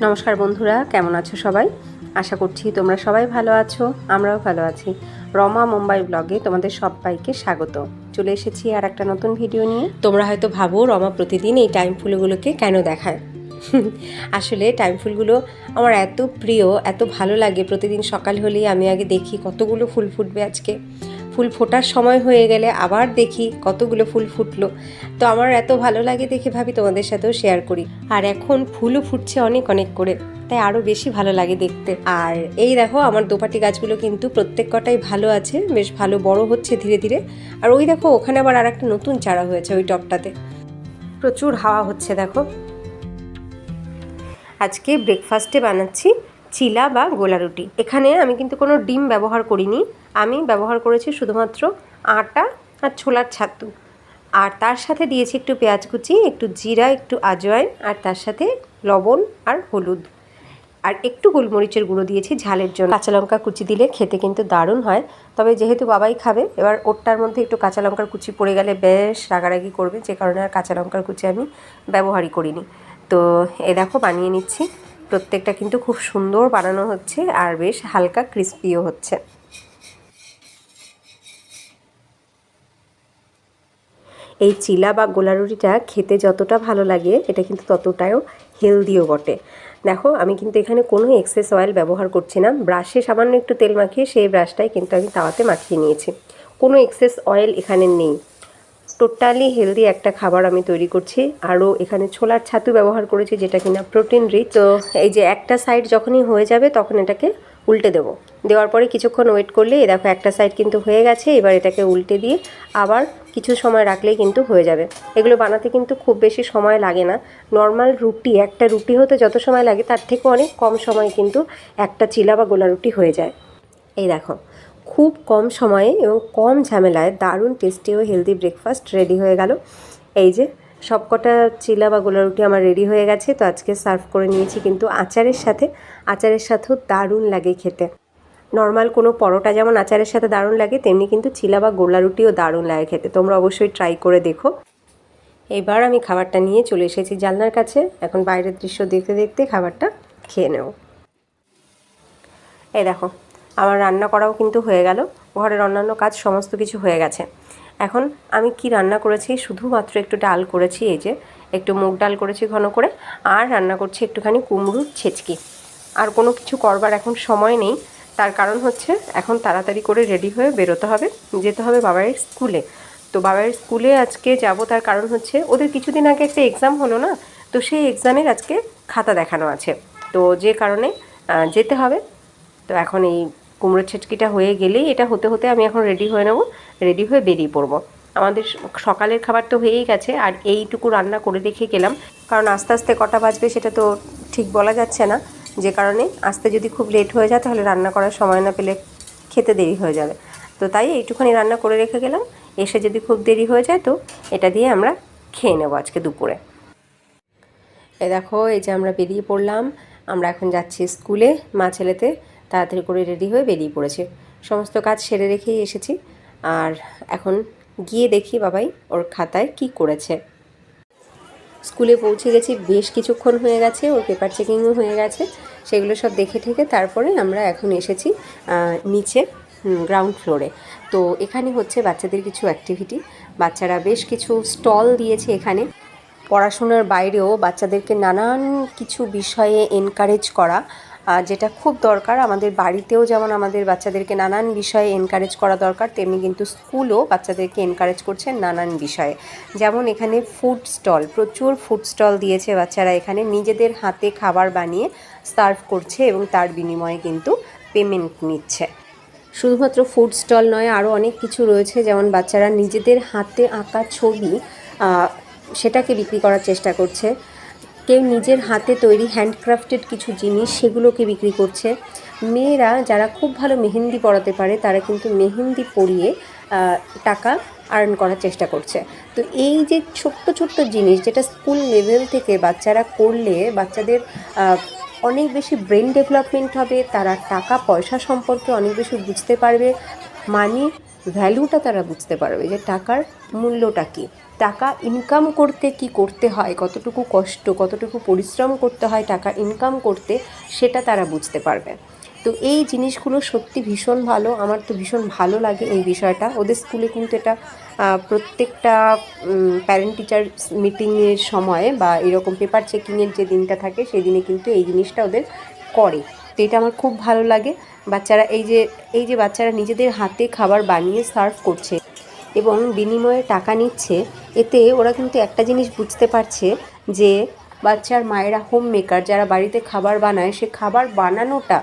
নমস্কার বন্ধুরা, কেমন আছো সবাই? আশা করছি তোমরা সবাই ভালো আছো, আমরাও ভালো আছি। রমা মুম্বাই ব্লগে তোমাদের সবাইকে স্বাগত। চলে এসেছি আর একটা নতুন ভিডিও নিয়ে। তোমরা হয়তো ভাবো রমা প্রতিদিন এই টাইম ফুলগুলোকে কেন দেখায়। আসলে টাইম ফুলগুলো আমার এত প্রিয়, এত ভালো লাগে। প্রতিদিন সকাল হলেই আমি আগে দেখি কতগুলো ফুল ফুটবে আজকে। ফুল ফোটার সময় হয়ে গেলে আবার দেখি কতগুলো ফুল ফুটলো। তো আমার এত ভালো লাগে দেখে ভাবি তোমাদের সাথেও শেয়ার করি। আর এখন ফুলও ফুটছে অনেক অনেক করে, তাই আরও বেশি ভালো লাগে দেখতে। আর এই দেখো আমার দোপাটি গাছগুলো কিন্তু প্রত্যেক কটাই ভালো আছে, বেশ ভালো বড় হচ্ছে ধীরে ধীরে। আর ওই দেখো ওখানে আবার আর একটা নতুন চারা হয়েছে ওই টবটাতে। প্রচুর হাওয়া হচ্ছে দেখো। আজকে ব্রেকফাস্টে বানাচ্ছি চিলা বা গোলা রুটি। এখানে আমি কিন্তু কোনো ডিম ব্যবহার করিনি, আমি ব্যবহার করেছি শুধুমাত্র আটা আর ছোলার ছাতু। আর তার সাথে দিয়েছি একটু পেঁয়াজ কুচি, একটু জিরা, একটু আজওয়াইন, আর তার সাথে লবণ আর হলুদ, আর একটু গোলমরিচের গুঁড়ো দিয়েছি ঝালের জন্য। কাঁচা লঙ্কা কুচি দিলে খেতে কিন্তু দারুণ হয়। তবে যেহেতু বাবাই খাবে, এবার ওরটার মধ্যে একটু কাঁচা লঙ্কার কুচি পড়ে গেলে বেশ রাগারাগি করবে, যে কারণে আর কাঁচা লঙ্কার কুচি আমি ব্যবহারই করিনি। তো এ দেখো বানিয়ে নিচ্ছি। প্রত্যেকটা কিন্তু খুব সুন্দর বানানো হচ্ছে আর বেশ হালকা ক্রিস্পিও হচ্ছে। এই চিলা বা গোলা রুটিটা খেতে যতটা ভালো লাগে, এটা কিন্তু ততটাও হেলদিও বটে। দেখো আমি কিন্তু এখানে কোনো এক্সেস অয়েল ব্যবহার করছি না। ব্রাশে সামান্য একটু তেল মাখিয়ে সেই ব্রাশটাই কিন্তু আমি তাওয়াতে মাখিয়ে নিয়েছি। কোনো এক্সেস অয়েল এখানে নেই। টোটালি হেলদি একটা খাবার আমি তৈরি করছি। আরও এখানে ছোলার ছাতু ব্যবহার করেছি, যেটা কিনা প্রোটিন রিচ। তো এই যে একটা সাইড যখনই হয়ে যাবে তখন এটাকে উল্টে দেবো। দেওয়ার পরে কিছুক্ষণ ওয়েট করলে এই দেখো একটা সাইড কিন্তু হয়ে গেছে। এবার এটাকে উল্টে দিয়ে আবার কিছু সময় রাখলেই কিন্তু হয়ে যাবে। এগুলো বানাতে কিন্তু খুব বেশি সময় লাগে না। নর্মাল রুটি, একটা রুটি হতে যত সময় লাগে তার থেকে অনেক কম সময় কিন্তু একটা চিলা বা গোলা রুটি হয়ে যায়। এই দেখো খুব কম সময়ে এবং কম ঝামেলায় দারুণ টেস্টি ও হেলদি ব্রেকফাস্ট রেডি হয়ে গেল। এই যে সবকটা চিলা বা গোলা রুটি আমার রেডি হয়ে গেছে। তো আজকে সার্ভ করে নিয়েছি কিন্তু আচারের সাথে। আচারের সাথেও দারুণ লাগে খেতে। নর্মাল কোনো পরোটা যেমন আচারের সাথে দারুণ লাগে, তেমনি কিন্তু চিলা বা গোলা রুটিও দারুণ লাগে খেতে। তোমরা অবশ্যই ট্রাই করে দেখো। এবার আমি খাবারটা নিয়ে চলে এসেছি জানলার কাছে। এখন বাইরের দৃশ্য দেখতে দেখতে খাবারটা খেয়ে নেব। এই দেখো আমার রান্না করাও কিন্তু হয়ে গেল। ঘরের অন্যান্য কাজ সমস্ত কিছু হয়ে গেছে। এখন আমি কি রান্না করেছি, শুধুমাত্র একটু ডাল করেছি, এই যে একটু মুগ ডাল করেছি ঘন করে, আর রান্না করছি একটুখানি কুমড়োর ছেচকি। আর কোনো কিছু করবার এখন সময় নেই। তার কারণ হচ্ছে এখন তাড়াতাড়ি করে রেডি হয়ে বেরোতে হবে, যেতে হবে বাবাইয়ের স্কুলে। তো বাবাইয়ের স্কুলে আজকে যাব, তার কারণ হচ্ছে ওদের কিছুদিন আগে একটা এক্সাম হলো না, তো সেই এক্সামের আজকে খাতা দেখানো আছে। তো যে কারণে যেতে হবে। তো এখন এই কুমড়োর ছেচকিটা হয়ে গেলেই, এটা হতে হতে আমি এখন রেডি হয়ে নেব, রেডি হয়ে বেরিয়ে পড়ব। আমাদের সকালের খাবার তো হয়েই গেছে, আর এইটুকু রান্না করে রেখে গেলাম, কারণ আস্তে আস্তে কটা বাজবে সেটা তো ঠিক বলা যাচ্ছে না। যে কারণে আসতে যদি খুব লেট হয়ে যায় তাহলে রান্না করার সময় না পেলে খেতে দেরি হয়ে যাবে। তো তাই এইটুখানি রান্না করে রেখে গেলাম। এসে যদি খুব দেরি হয়ে যায় তো এটা দিয়ে আমরা খেয়ে নেব আজকে দুপুরে। এই দেখো এই যে আমরা বেরিয়ে পড়লাম। আমরা এখন যাচ্ছি স্কুলে। মা ছেলেতে তাড়াতাড়ি করে রেডি হয়ে বেরিয়ে পড়েছে। সমস্ত কাজ সেরে রেখেই এসেছি। আর এখন গিয়ে দেখি বাবাই ওর খাতায় কি করেছে। স্কুলে পৌঁছে গেছি, বেশ কিছুক্ষণ হয়ে গেছে, ওর পেপার চেকিংও হয়ে গেছে। সেগুলো সব দেখে ঠেকে তারপরে আমরা এখন এসেছি নিচে গ্রাউন্ড ফ্লোরে। তো এখানে হচ্ছে বাচ্চাদের কিছু অ্যাক্টিভিটি। বাচ্চারা বেশ কিছু স্টল দিয়েছে এখানে। পড়াশোনার বাইরেও বাচ্চাদেরকে নানান কিছু বিষয়ে এনকারেজ করা, যেটা খুব দরকার। আমাদের বাড়িতেও যেমন আমাদের বাচ্চাদেরকে নানান বিষয়ে এনকারেজ করা দরকার, তেমনি কিন্তু স্কুলও বাচ্চাদেরকে এনকারেজ করছে নানান বিষয়ে। যেমন এখানে ফুড স্টল, প্রচুর ফুড স্টল দিয়েছে বাচ্চারা। এখানে নিজেদের হাতে খাবার বানিয়ে সার্ভ করছে এবং তার বিনিময়ে কিন্তু পেমেন্ট নিচ্ছে। শুধুমাত্র ফুড স্টল নয়, আরও অনেক কিছু রয়েছে। যেমন বাচ্চারা নিজেদের হাতে আঁকা ছবি সেটাকে বিক্রি করার চেষ্টা করছে। কেউ নিজের হাতে তৈরি হ্যান্ডক্রাফটেড কিছু জিনিস সেগুলোকে বিক্রি করছে। মেয়েরা যারা খুব ভালো মেহেন্দি পরাতে পারে তারা কিন্তু মেহেন্দি পরিয়ে টাকা আর্ন করার চেষ্টা করছে। তো এই যে ছোট্ট ছোট্ট জিনিস, যেটা স্কুল লেভেল থেকে বাচ্চারা করলে বাচ্চাদের অনেক বেশি ব্রেন ডেভেলপমেন্ট হবে, তারা টাকা পয়সা সম্পর্কে অনেক বেশি বুঝতে পারবে, মানি ভ্যালুটা তারা বুঝতে পারবে, যে টাকার মূল্যটা কী, টাকা ইনকাম করতে কি করতে হয়, কতটুকু কষ্ট, কতটুকু পরিশ্রম করতে হয় টাকা ইনকাম করতে, সেটা তারা বুঝতে পারবে। তো এই জিনিসগুলো সত্যি ভীষণ ভালো, আমার তো ভীষণ ভালো লাগে এই বিষয়টা। ওদের স্কুলে কিন্তু এটা প্রত্যেকটা প্যারেন্ট টিচার মিটিংয়ের সময় বা এরকম পেপার চেকিংয়ের যে দিনটা থাকে সেই দিনে কিন্তু এই জিনিসটা ওদের করে। তো এটা আমার খুব ভালো লাগে। বাচ্চারা এই যে বাচ্চারা নিজেদের হাতে খাবার বানিয়ে সার্ভ করছে এবং বিনিময়ে টাকা নিচ্ছে, এতে ওরা কিন্তু একটা জিনিস বুঝতে পারছে যে বাচ্চার মায়েরা হোম মেকার, যারা বাড়িতে খাবার বানায়, সে খাবার বানানোটা,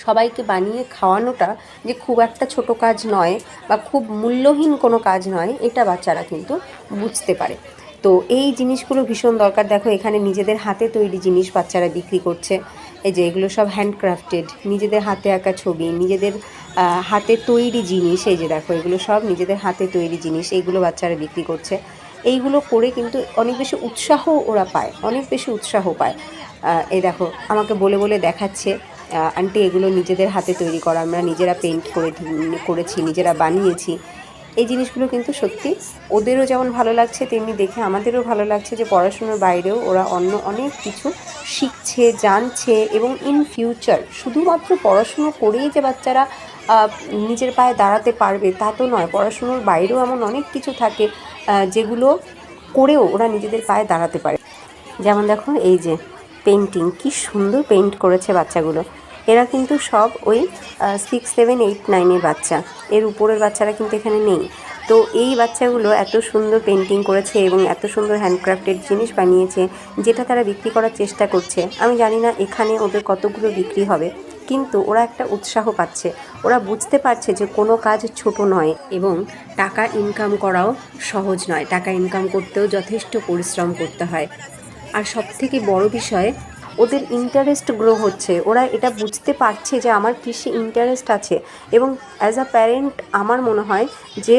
সবাইকে বানিয়ে খাওয়ানোটা যে খুব একটা ছোট কাজ নয় বা খুব মূল্যহীন কোনো কাজ নয়, এটা বাচ্চারা কিন্তু বুঝতে পারে। তো এই জিনিসগুলো ভীষণ দরকার। দেখো এখানে নিজেদের হাতে তৈরি জিনিস বাচ্চারা বিক্রি করছে। এই যে এগুলো সব হ্যান্ডক্রাফটেড, নিজেদের হাতে আঁকা ছবি, নিজেদের হাতে তৈরি জিনিস। এই যে দেখো এগুলো সব নিজেদের হাতে তৈরি জিনিস, এইগুলো বাচ্চারা বিক্রি করছে। এইগুলো করে কিন্তু অনেক বেশি উৎসাহ ওরা পায়, অনেক বেশি উৎসাহ পায়। এই দেখো আমাকে বলে বলে দেখাচ্ছে, আন্টি এগুলো নিজেদের হাতে তৈরি করা, আমরা নিজেরা পেন্ট করেছি, নিজেরা বানিয়েছি। এই জিনিসগুলো কিন্তু সত্যি ওদেরও যেমন ভালো লাগছে, তেমনি দেখে আমাদেরও ভালো লাগছে যে পড়াশুনোর বাইরেও ওরা অন্য অনেক কিছু শিখছে, জানছে। এবং ইন ফিউচার শুধুমাত্র পড়াশুনো করেই যে বাচ্চারা নিজের পায়ে দাঁড়াতে পারবে তা তো নয়, পড়াশুনোর বাইরেও এমন অনেক কিছু থাকে যেগুলো করেও ওরা নিজেদের পায়ে দাঁড়াতে পারে। যেমন দেখো এই যে পেন্টিং, কি সুন্দর পেন্ট করেছে বাচ্চাগুলো। এরা কিন্তু সব ওই 6, 7, 8, 9-এর বাচ্চা, এর উপরের বাচ্চারা কিন্তু এখানে নেই। তো এই বাচ্চাগুলো এত সুন্দর পেন্টিং করেছে এবং এত সুন্দর হ্যান্ডক্রাফটেড জিনিস বানিয়েছে, যেটা তারা বিক্রি করার চেষ্টা করছে। আমি জানি না এখানে ওদের কতগুলো বিক্রি হবে, কিন্তু ওরা একটা উৎসাহ পাচ্ছে, ওরা বুঝতে পারছে যে কোনো কাজ ছোট নয় এবং টাকা ইনকাম করাও সহজ নয়, টাকা ইনকাম করতেও যথেষ্ট পরিশ্রম করতে হয়। আর সবথেকে বড় বিষয়, ওদের ইন্টারেস্ট গ্রো হচ্ছে, ওরা এটা বুঝতে পারছে যে আমার কিসে ইন্টারেস্ট আছে। এবং অ্যাজ আ প্যারেন্ট আমার মনে হয় যে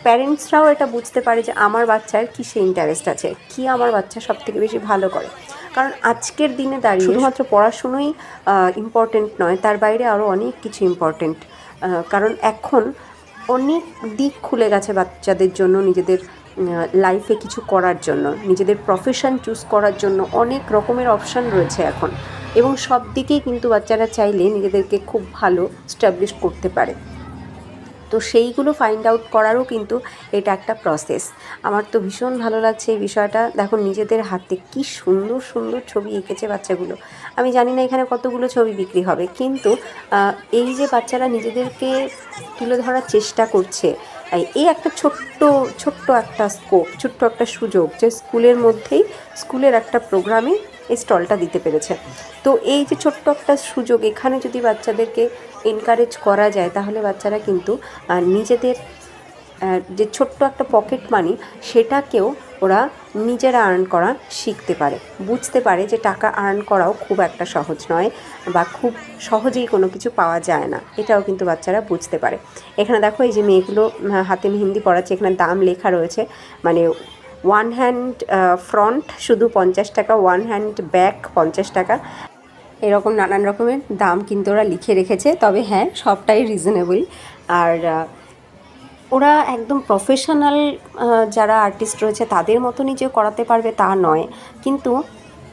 প্যারেন্টসরাও এটা বুঝতে পারে যে আমার বাচ্চার কিসে ইন্টারেস্ট আছে, কি আমার বাচ্চা সবথেকে বেশি ভালো করে। কারণ আজকের দিনে দাঁড়িয়ে শুধুমাত্র পড়াশুনোই ইম্পর্টেন্ট নয়, তার বাইরে আরও অনেক কিছু ইম্পর্টেন্ট। কারণ এখন অনেক দিক খুলে গেছে বাচ্চাদের জন্য, নিজেদের লাইফে কিছু করার জন্য, নিজেদের প্রফেশন চুজ করার জন্য অনেক রকমের অপশান রয়েছে এখন। এবং সব দিকেই কিন্তু বাচ্চারা চাইলে নিজেদেরকে খুব ভালো স্টাবলিশ করতে পারে। তো সেইগুলো ফাইন্ড আউট করারও কিন্তু এটা একটা প্রসেস। আমার তো ভীষণ ভালো লাগছে এই বিষয়টা। দেখো নিজেদের হাতে কি সুন্দর সুন্দর ছবি এঁকেছে বাচ্চাগুলো। আমি জানি না এখানে কতগুলো ছবি বিক্রি হবে, কিন্তু এই যে বাচ্চারা নিজেদেরকে তুলে ধরার চেষ্টা করছে, এই একটা ছোট্ট একটা স্কোপ, ছোট্ট একটা সুযোগ, যে স্কুলের মধ্যেই স্কুলের একটা প্রোগ্রামে এই স্টলটা দিতে পেরেছে। তো এই যে ছোট্ট একটা সুযোগ, এখানে যদি বাচ্চাদেরকে এনকারেজ করা যায়, তাহলে বাচ্চারা কিন্তু নিজেদের যে ছোট্ট একটা পকেট মানি, সেটাকেও ওরা নিজেরা আর্ন করা শিখতে পারে, বুঝতে পারে যে টাকা আর্ন করাও খুব একটা সহজ নয় বা খুব সহজেই কোনো কিছু পাওয়া যায় না, এটাও কিন্তু বাচ্চারা বুঝতে পারে। এখানে দেখো এই যে মেয়েগুলো হাতে মেহেন্দি পড়াচ্ছে, এখানে দাম লেখা রয়েছে, মানে ওয়ান হ্যান্ড ফ্রন্ট শুধু 50 টাকা, ওয়ান হ্যান্ড ব্যাক 50 টাকা, এরকম নানান রকমের দাম কিন্তু ওরা লিখে রেখেছে। তবে হ্যাঁ, সবটাই রিজনেবল। আর ওরা একদম প্রফেশনাল যারা আর্টিস্ট রয়েছে তাদের মতনই যে করাতে পারবে তা নয়, কিন্তু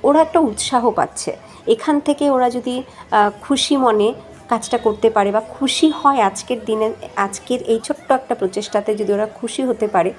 ওরা একটা উৎসাহ পাচ্ছে এখান থেকে। ওরা যদি খুশি মনে কাজটা করতে পারে বা খুশি হয় আজকের দিনে, আজকের এই ছোট্ট একটা প্রচেষ্টাতে যদি ওরা খুশি হতে পারে,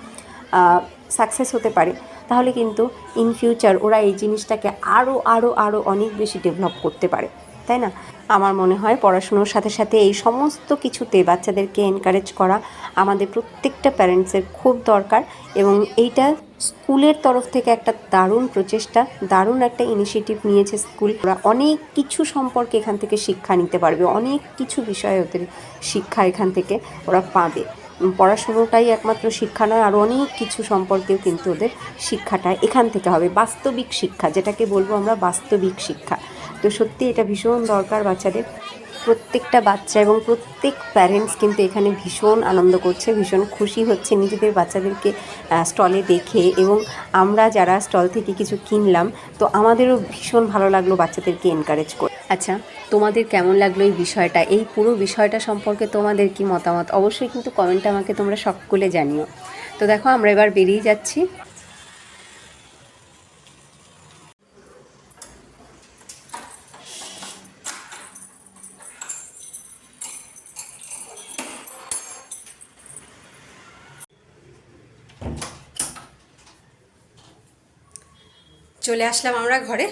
সাকসেস হতে পারে, তাহলে কিন্তু ইন ফিউচার ওরা এই জিনিসটাকে আরও আরও আরও অনেক বেশি ডেভেলপ করতে পারে, তাই না? আমার মনে হয় পড়াশুনোর সাথে সাথে এই সমস্ত কিছুতে বাচ্চাদেরকে এনকারেজ করা আমাদের প্রত্যেকটা প্যারেন্টসের খুব দরকার। এবং এইটা স্কুলের তরফ থেকে একটা দারুণ প্রচেষ্টা, দারুণ একটা ইনিশিয়েটিভ নিয়েছে স্কুল। ওরা অনেক কিছু সম্পর্কে এখান থেকে শিক্ষা নিতে পারবে, অনেক কিছু বিষয়ে ওদের শিক্ষা এখান থেকে ওরা পাবে। পড়াশুনোটাই একমাত্র শিক্ষা নয়, আরও অনেক কিছু সম্পর্কেও কিন্তু ওদের শিক্ষাটা এখান থেকে হবে, বাস্তবিক শিক্ষা, যেটাকে বলবো আমরা বাস্তবিক শিক্ষা। তো সত্যি এটা ভীষণ দরকার বাচ্চাদের। প্রত্যেকটা বাচ্চা এবং প্রত্যেক প্যারেন্টস কিন্তু এখানে ভীষণ আনন্দ করছে, ভীষণ খুশি হচ্ছে নিজেদের বাচ্চাদেরকে স্টলে দেখে। এবং আমরা যারা স্টল থেকে কিছু কিনলাম, তো আমাদেরও ভীষণ ভালো লাগলো বাচ্চাদেরকে এনকারেজ করে। আচ্ছা, তোমাদের কেমন লাগলো এই বিষয়টা, এই পুরো বিষয়টা সম্পর্কে তোমাদের কি মতামত অবশ্যই কিন্তু কমেন্টে আমাকে তোমরা সকলে জানিও। তো দেখো আমরা এবার বেরিয়ে যাচ্ছি। চলে আসলাম আমরা ঘরে।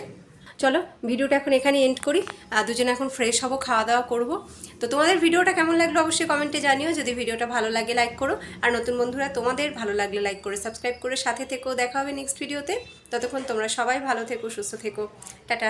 চলো ভিডিওটা এখন এখানে এন্ড করি, দুজনে এখন ফ্রেশ হব, খাওয়া দাওয়া করব। তো তোমাদের ভিডিওটা কেমন লাগলো অবশ্যই কমেন্টে জানিও। যদি ভিডিওটা ভালো লাগে লাইক করো, আর নতুন বন্ধুরা তোমাদের ভালো লাগলে লাইক করে সাবস্ক্রাইব করে সাথে থেকো। দেখা হবে নেক্সট ভিডিওতে। ততক্ষণ তোমরা সবাই ভালো থেকো, সুস্থ থেকো। টাটা।